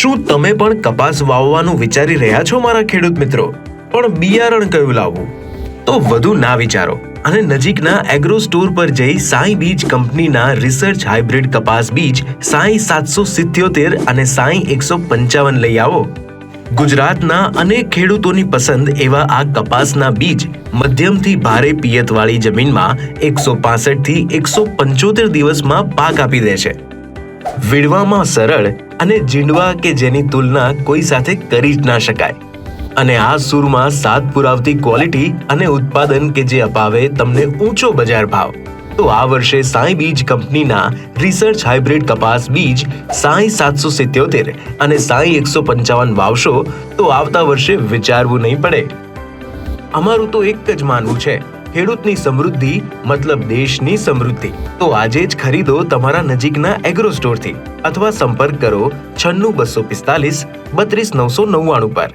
શું તમે પણ કપાસ વાવવાનું વિચારી રહ્યા છો મારા ખેડૂત મિત્રો? પણ બિયારણ કયું લાવવું? તો વધુ ના વિચારો અને નજીકના એગ્રો સ્ટોર પર જઈ સાઈ બીજ કંપનીના રિસર્ચ હાઇબ્રિડ કપાસ બીજ સાઈ 777 અને સાઈ 155 લઈ આવો. ગુજરાતના અનેક ખેડૂતોની પસંદ એવા આ કપાસના બીજ મધ્યમથી ભારે પિયતવાળી જમીનમાં 165 થી 175 દિવસમાં પાક આપી દે છે. વીણવામાં સરળ અને જીંડવા કે જેની તુલના કોઈ સાથે કરી જ ના શકાય. અને આ સૂરમાં સાત પુરાવતી ક્વોલિટી અને ઉત્પાદન કે જે અપાવે તમને ઊંચો બજાર ભાવ. તો આ વર્ષે સાઈ બીજ કંપનીના રિસર્ચ હાઇબ્રિડ કપાસ બીજ સાઈ 777 અને સાઈ 155 વાવશો તો આવતા વર્ષે વિચારવું નહીં પડે. અમારું તો એક જ માનવું છે, ખેડૂતની સમૃદ્ધિ મતલબ દેશની સમૃદ્ધિ. તો આજે જ ખરીદો તમારા નજીકના એગ્રો સ્ટોરથી અથવા સંપર્ક કરો 96 245 32 999 પર.